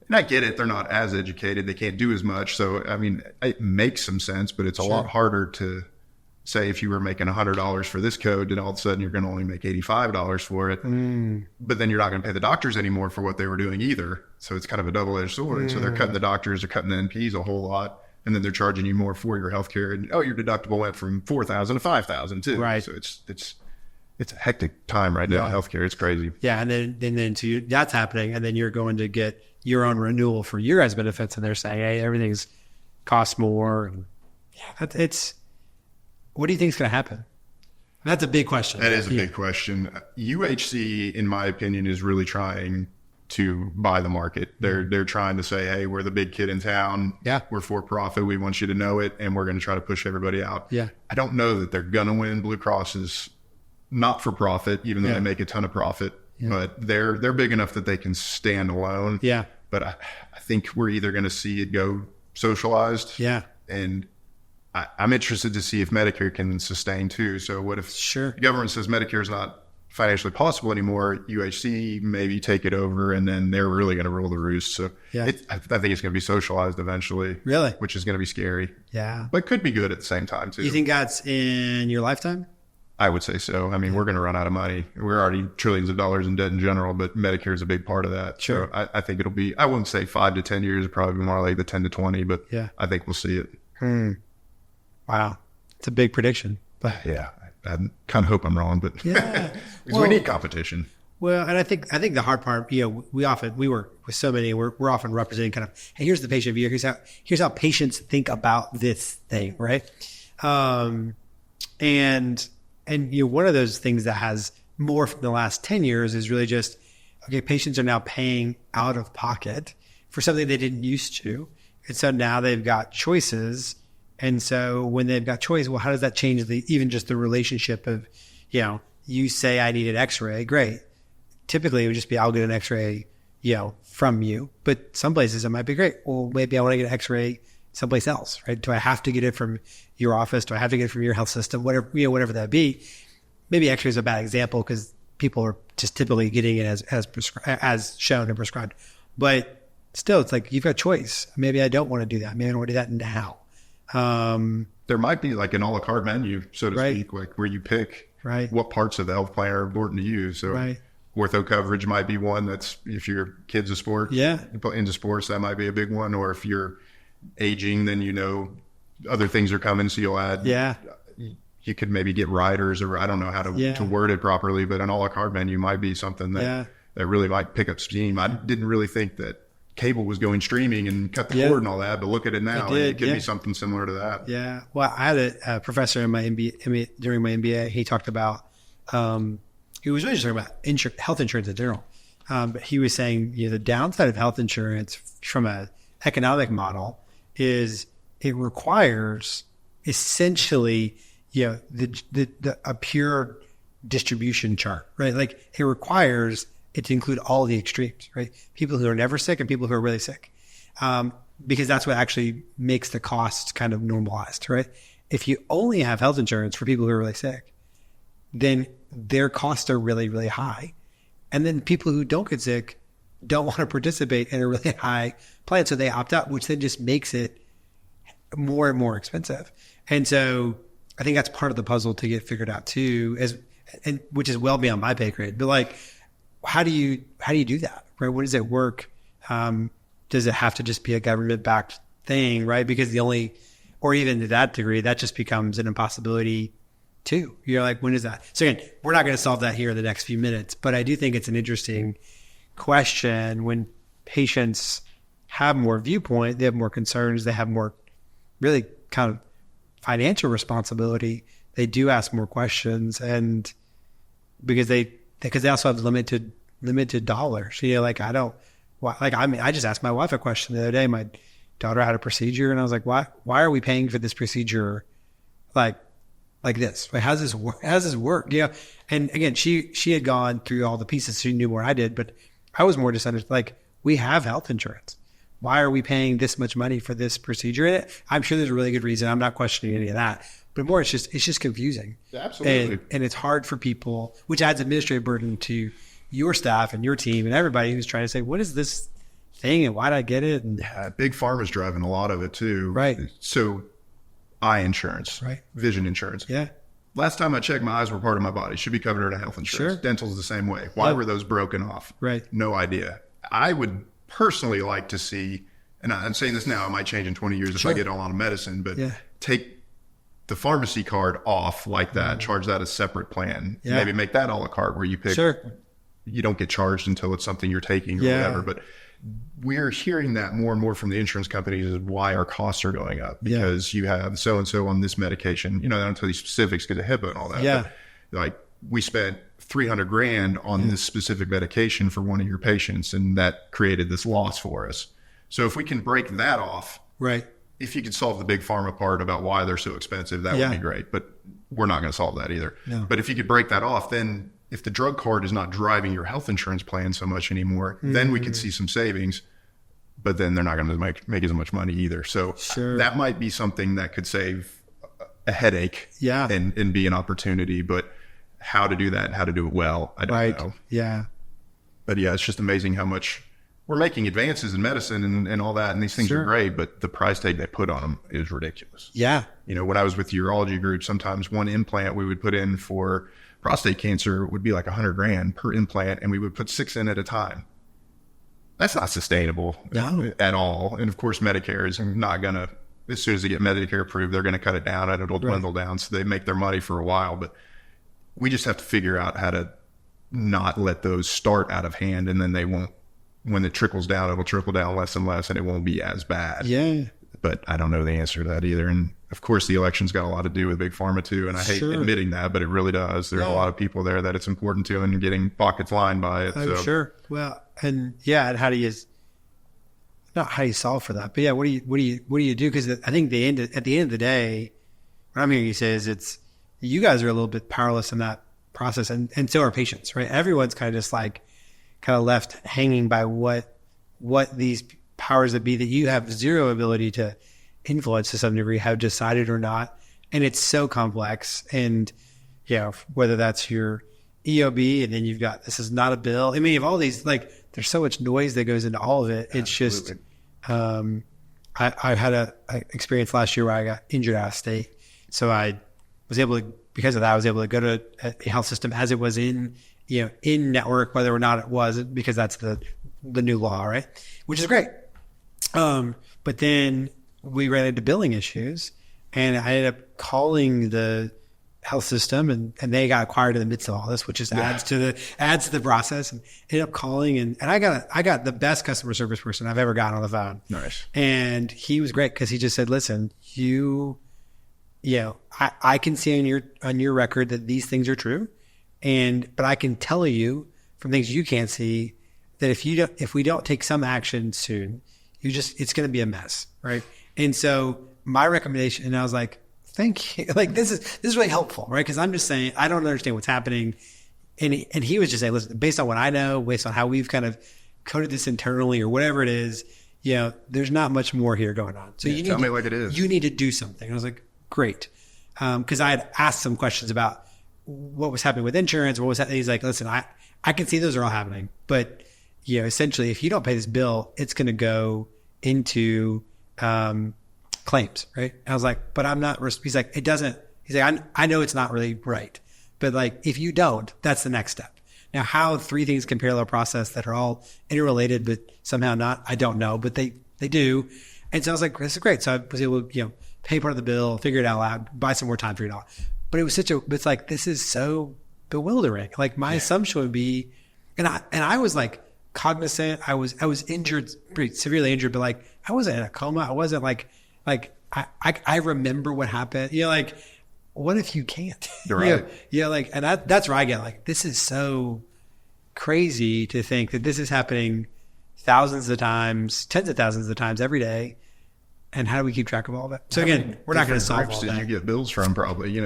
And I get it. They're not as educated. They can't do as much. So, I mean, it makes some sense, but it's a lot harder to say if you were making $100 for this code, then all of a sudden you're going to only make $85 for it. But then you're not going to pay the doctors anymore for what they were doing either. So it's kind of a double-edged sword. So they're cutting the doctors, they're cutting the NPs a whole lot. And then they're charging you more for your healthcare. And your deductible went from $4,000 to $5,000 too. Right. So it's a hectic time right now. Healthcare, it's crazy. Yeah, and then so that's happening, and then you're going to get your own renewal for your guys' benefits, and they're saying, hey, everything's costs more. And it's what do you think is going to happen? That's a big question. That is a big question. UHC, in my opinion, is really trying to buy the market. They're trying to say, hey, we're the big kid in town. Yeah. We're for profit. We want you to know it. And we're going to try to push everybody out. Yeah. I don't know that they're going to win. Blue Cross is not for profit, even though they make a ton of profit. Yeah. But they're big enough that they can stand alone. Yeah. But I think we're either going to see it go socialized. Yeah. And I'm interested to see if Medicare can sustain too. So what if the government says Medicare is not financially possible anymore, UHC maybe take it over, and then they're really going to rule the roost. So I think it's going to be socialized eventually. Really? Which is going to be scary. Yeah. But could be good at the same time too. You think that's in your lifetime? I would say so. I mean, we're going to run out of money. We're already trillions of dollars in debt in general, but Medicare is a big part of that. Sure. So I think it'll be, I wouldn't say 5 to 10 years, probably more like the 10 to 20, but I think we'll see it. Wow. It's a big prediction. But yeah, I kind of hope I'm wrong, but because we need competition. Well, and I think the hard part, we work with so many, we're often representing kind of, hey, here's the patient view. Here's how patients think about this thing. Right. And one of those things that has morphed in the last 10 years is really just, okay, patients are now paying out of pocket for something they didn't used to. And so now they've got choices. And so when they've got choice, well, how does that change even just the relationship of, you say I need an x-ray, great. Typically it would just be, I'll get an x-ray, from you. But some places it might be great. Well, maybe I want to get an x-ray someplace else, right? Do I have to get it from your office? Do I have to get it from your health system? Whatever that be. Maybe x-ray is a bad example because people are just typically getting it as shown and prescribed. But still, it's like, you've got choice. Maybe I don't want to do that. Maybe I don't want to do that now. There might be like an a la carte menu, so to speak, like where you pick what parts of the health plan are important to you. So ortho coverage might be one that's, if your kid's a sport, into sports, that might be a big one. Or if you're aging, then other things are coming, so you'll add. You could maybe get riders, or I don't know how to word it properly, but an a la carte menu might be something that really might pick up steam. I didn't really think that cable was going streaming and cut the cord and all that, but look at it now. It could be something similar to that. Yeah. Well, I had a professor in my MBA, during my MBA. He talked about, he was really just talking about health insurance in general. But he was saying, the downside of health insurance from an economic model is it requires essentially, a pure distribution chart, right? Like it requires it to include all the extremes, right? People who are never sick and people who are really sick. Because that's what actually makes the costs kind of normalized, right? If you only have health insurance for people who are really sick, then their costs are really, really high. And then people who don't get sick don't want to participate in a really high plan. So they opt out, which then just makes it more and more expensive. And so I think that's part of the puzzle to get figured out too, and which is well beyond my pay grade. But like, how do you do that, right? When does it work? Does it have to just be a government backed thing, right? Because or even to that degree, that just becomes an impossibility too. You're like, when is that? So again, we're not going to solve that here in the next few minutes, but I do think it's an interesting question. When patients have more viewpoint, they have more concerns, they have more really kind of financial responsibility, they do ask more questions, and because they also have limited dollars. I just asked my wife a question the other day. My daughter had a procedure, and I was like, why are we paying for this procedure like this? Like, how does this work? And again, she had gone through all the pieces. She knew more than I did, but I was more just like, we have health insurance. Why are we paying this much money for this procedure? And I'm sure there's a really good reason. I'm not questioning any of that. But more, it's just confusing. Absolutely. And it's hard for people, which adds administrative burden to your staff and your team and everybody who's trying to say, what is this thing and why did I get it? And big pharma's driving a lot of it too. Right. So eye insurance, vision insurance. Yeah. Last time I checked, my eyes were part of my body. Should be covered under health insurance. Sure. Dental's the same way. Why were those broken off? Right. No idea. I would personally like to see, and I'm saying this now, it might change in 20 years if I get a lot of medicine, but take the pharmacy card off like that, charge that a separate plan. Maybe make that a la carte where you pick, you don't get charged until it's something you're taking or whatever. But we're hearing that more and more from the insurance companies is why our costs are going up, because you have so-and-so on this medication. I don't tell you specifics because of HIPAA and all that. Yeah. But like we spent $300,000 on this specific medication for one of your patients, and that created this loss for us. So if we can break that off, right. If you could solve the big pharma part about why they're so expensive, that would be great. But we're not going to solve that either. No. But if you could break that off, then if the drug card is not driving your health insurance plan so much anymore, then we could see some savings. But then they're not going to make as much money either. So that might be something that could save a headache and be an opportunity. But how to do that, how to do it well, I don't know. Yeah. But yeah, it's just amazing how much we're making advances in medicine and all that. And these things are great, but the price tag they put on them is ridiculous. Yeah. You know, when I was with the urology group, sometimes one implant we would put in for prostate cancer would be like $100,000 per implant, and we would put 6 in at a time. That's not sustainable at all. And of course, Medicare is not going to, as soon as they get Medicare approved, they're going to cut it down and it'll dwindle down. So they make their money for a while, but we just have to figure out how to not let those start out of hand, and then they won't, when it trickles down, it'll trickle down less and less, and it won't be as bad. Yeah. But I don't know the answer to that either. And of course, the election's got a lot to do with big pharma too. And I hate admitting that, but it really does. There are a lot of people there that it's important to, and getting pockets lined by it. I'm sure. Well, and and how do you, not how you solve for that, but yeah, what do you do? Because I think at the end of the day, what I'm hearing you say is you guys are a little bit powerless in that process, and so are patients, right? Everyone's kind of left hanging by what these powers that be that you have zero ability to influence to some degree have decided or not. And it's so complex. And whether that's your EOB, and then you've got, this is not a bill. I mean, you have all these, like, there's so much noise that goes into all of it. It's just, I had a experience last year where I got injured out of state. So I was able to, because of that, I was able to go to a health system as it was in network, whether or not it wasn't, because that's the new law, right? Which is great. But then we ran into billing issues, and I ended up calling the health system, and they got acquired in the midst of all this, which just adds to the process, and ended up calling, and I got the best customer service person I've ever gotten on the phone. Nice. And he was great, because he just said, listen, I can see on your record that these things are true. But I can tell you from things you can't see that if we don't take some action soon, it's going to be a mess, right? And so my recommendation, and I was like, thank you, like this is really helpful, right? Because I'm just saying I don't understand what's happening, and he was just saying, listen, based on what I know, based on how we've kind of coded this internally or whatever it is, there's not much more here going on. So tell me like it is. You need to do something. I was like, great, because I had asked some questions about what was happening with insurance, what was happening. He's like, listen, I can see those are all happening, but essentially if you don't pay this bill, it's going to go into claims, right? And I was like, but I'm not, he's like, it doesn't, he's like, I know it's not really right, but like, if you don't, that's the next step. Now, how 3 things can parallel process that are all interrelated, but somehow not, I don't know, but they do. And so I was like, this is great. So I was able to, pay part of the bill, figure it out loud, buy some more time, figure it out. But it was it's like, this is so bewildering. Like my assumption would be, and I was like cognizant. I was injured, pretty severely injured, but like, I wasn't in a coma. I wasn't like I remember what happened. Like, what if you can't? You're right. Like, and that's where I get like, this is so crazy to think that this is happening thousands of times, tens of thousands of times every day. And how do we keep track of all that? So again, we're not going to solve all that. You get bills from probably,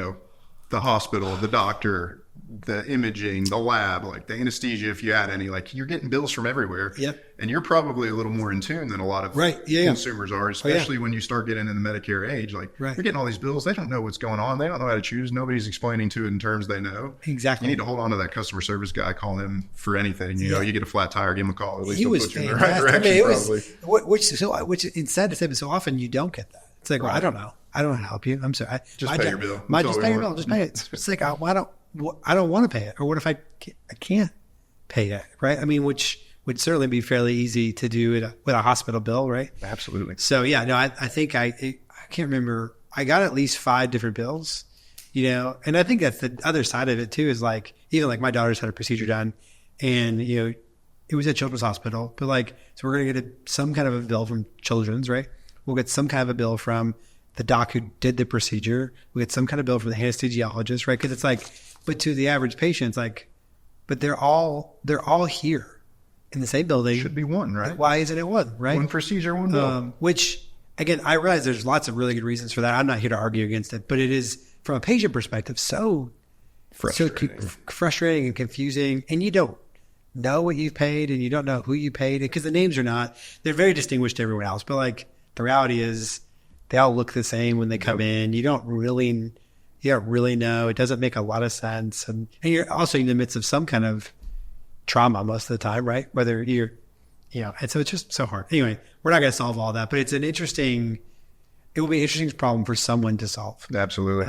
the hospital, the doctor, the imaging, the lab, like the anesthesia, if you add any, like you're getting bills from everywhere. Yep. And you're probably a little more in tune than a lot of consumers are, especially when you start getting in the Medicare age. Like you're getting all these bills. They don't know what's going on. They don't know how to choose. Nobody's explaining to it in terms they know. Exactly. You need to hold on to that customer service guy. Call him for anything. You get a flat tire, give him a call. At least he'll put you in the right direction, probably. Which instead, so often you don't get that. It's like, well, I don't know. I don't know how to help you. I'm sorry. Just pay your bill. Just pay your bill. Just pay it. It's like, I don't want to pay it. Or what if I can't pay it, right? I mean, which would certainly be fairly easy to do with a hospital bill, right? Absolutely. So yeah, no, I think I can't remember. I got at least 5 different bills, and I think that's the other side of it too, is like, even like my daughter's had a procedure done, and, it was at Children's Hospital, but like, so we're going to get some kind of a bill from Children's, right? We'll get some kind of a bill from the doc who did the procedure. We get some kind of bill from the anesthesiologist, right? Because it's like, But to the average patient, it's like, but they're all here in the same building. Should be one, right? Why isn't it one, right? One procedure, one bill. Which, again, I realize there's lots of really good reasons for that. I'm not here to argue against it, but it is, from a patient perspective, so frustrating and confusing. And you don't know what you've paid, and you don't know who you paid, because the names they're very distinguished to everyone else. But like, the reality is they all look the same when they come in. You don't really know. It doesn't make a lot of sense. And you're also in the midst of some kind of trauma most of the time, right? Whether you're, and so it's just so hard. Anyway, we're not going to solve all that, but it will be an interesting problem for someone to solve. Absolutely.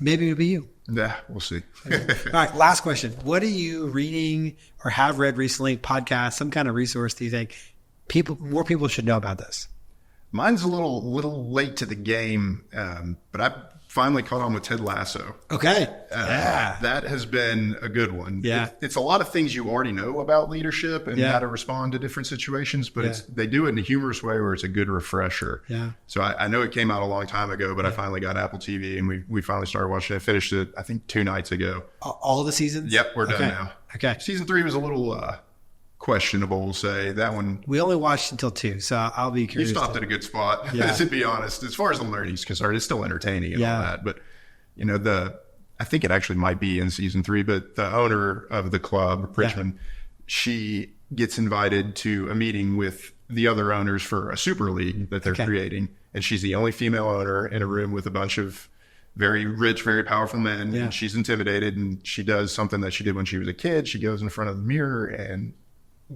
Maybe it'll be you. Yeah, we'll see. All right. Last question. What are you reading or have read recently? Podcast, some kind of resource do you think more people should know about this? Mine's a little late to the game, but I finally caught on with Ted Lasso. Okay. That has been a good one. Yeah. It's a lot of things you already know about leadership and how to respond to different situations, but they do it in a humorous way where it's a good refresher. Yeah. So I know it came out a long time ago, but I finally got Apple TV and we finally started watching it. I finished it, I think, 2 nights ago. All the seasons? Yep, we're done now. Okay. Season 3 was a little questionable, we'll say. That one, we only watched until 2, so I'll be curious. You stopped at a good spot, to be honest. As far as the learning's concerned, it's still entertaining and all that. But I think it actually might be in season 3, but the owner of the club, Richmond, she gets invited to a meeting with the other owners for a super league that they're creating, and she's the only female owner in a room with a bunch of very rich, very powerful men, and she's intimidated, and she does something that she did when she was a kid. She goes in front of the mirror and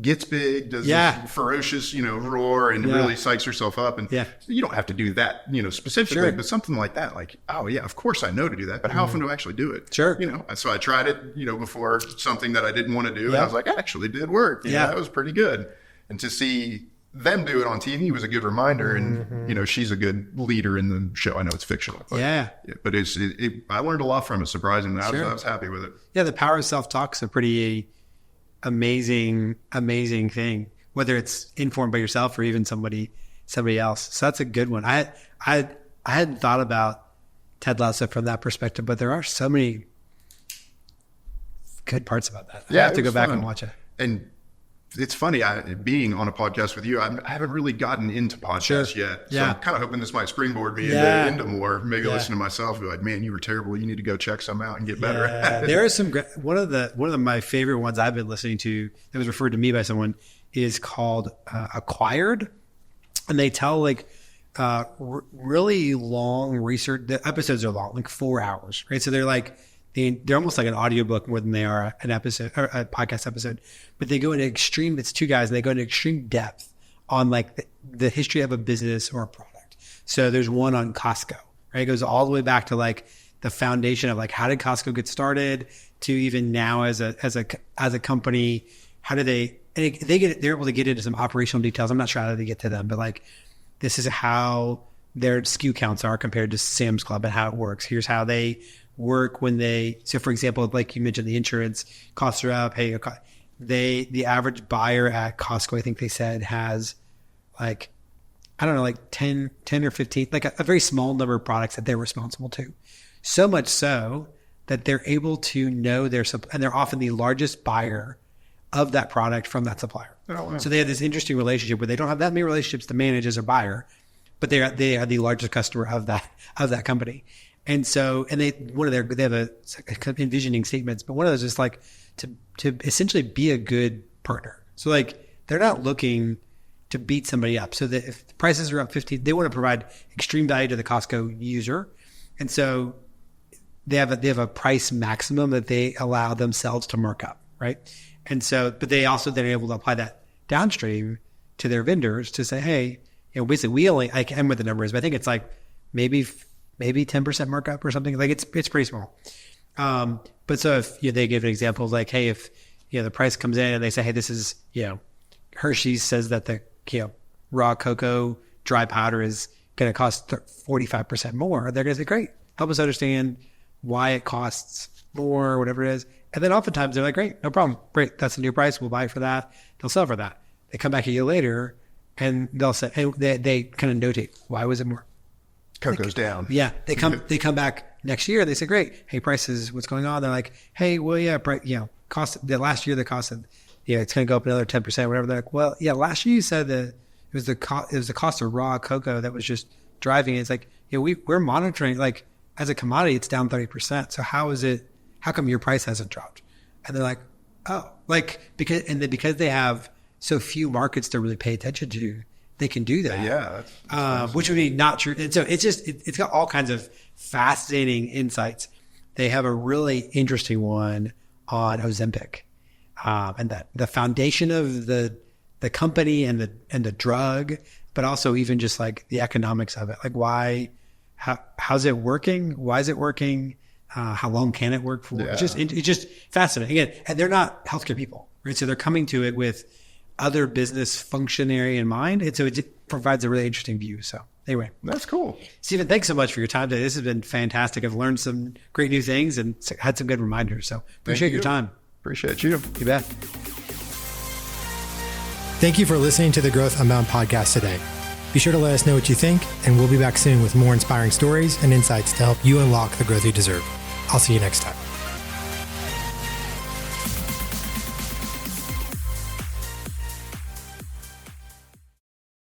gets big, does this ferocious, roar, and really psychs herself up. And you don't have to do that, specifically, but something like that, like, oh yeah, of course I know to do that, but how often do I actually do it? Sure. So I tried it, before something that I didn't want to do. And I was like, it actually did work. That was pretty good. And to see them do it on TV was a good reminder. And, she's a good leader in the show. I know it's fictional. But, but I learned a lot from it, surprisingly. I was happy with it. Yeah, the power of self-talk's a pretty amazing thing, whether it's informed by yourself or even somebody else. So that's a good one. I hadn't thought about Ted Lasso from that perspective, but there are so many good parts about that. I have to go back and watch it. And it's funny, being on a podcast with you, I haven't really gotten into podcasts yet. So I'm kind of hoping this might springboard me into more. Maybe listen to myself and be like, man, you were terrible. You need to go check some out and get better at it. There are some one of my favorite ones I've been listening to that was referred to me by someone is called Acquired. And they tell really long research. The episodes are long, like 4 hours, right? So they're almost like an audiobook more than they are an episode or a podcast episode, but they go into it's 2 guys and they go into extreme depth on the history of a business or a product. So there's one on Costco, right? It goes all the way back to the foundation of how did Costco get started to even now as a company, how do they're able to get into some operational details. I'm not sure how they get to them, but this is how their SKU counts are compared to Sam's Club and how it works. Here's how they work so for example, like you mentioned, the insurance costs are up. Hey, the average buyer at Costco, I think they said, has 10 or 15, a very small number of products that they're responsible to. So much so that they're able to know and they're often the largest buyer of that product from that supplier. Oh, wow. So they have this interesting relationship where they don't have that many relationships to manage as a buyer, but they are the largest customer of that company. And so, they have a envisioning statements, but one of those is to essentially be a good partner. So they're not looking to beat somebody up. So that if the prices are up 50, they want to provide extreme value to the Costco user. And so they have a price maximum that they allow themselves to mark up, right? And so, but they also then are able to apply that downstream to their vendors to say, hey, basically we only, I can't remember what the number is, but I think it's maybe 10% markup or something. It's pretty small. But so if they give an example of hey, if the price comes in and they say, hey, this is Hershey's says that the raw cocoa dry powder is going to cost 45% more, they're going to say, great, help us understand why it costs more or whatever it is. And then oftentimes they're like, great, no problem, great, that's the new price, we'll buy it for that. They'll sell for that. They come back a year later and they'll say, hey, they kind of notate, why was it more? Cocoa's down. Yeah, they come back next year they say, great, hey, prices, what's going on? They're like, hey, well, yeah, cost, the last year the cost of, it's going to go up another 10%, whatever. They're like, well, yeah, last year you said that it was the cost of raw cocoa that was just driving it. It's like, we're monitoring, like, as a commodity, it's down 30%. So how come your price hasn't dropped? And they're like, oh, like, because they have so few markets to really pay attention to, they can do that. Yeah. That's which would be not true. And so it's got all kinds of fascinating insights. They have a really interesting one on Ozempic, and that the foundation of the company and the drug, but also even just like the economics of it. Like how's it working? Why is it working? How long can it work for? Yeah. It's just fascinating. Again, and they're not healthcare people, right? So they're coming to it with other business functionary in mind. And so it provides a really interesting view. So anyway. That's cool. Stephen, thanks so much for your time today. This has been fantastic. I've learned some great new things and had some good reminders. So appreciate your time. Appreciate you. You bet. Thank you for listening to the Growth Unbound podcast today. Be sure to let us know what you think, and we'll be back soon with more inspiring stories and insights to help you unlock the growth you deserve. I'll see you next time.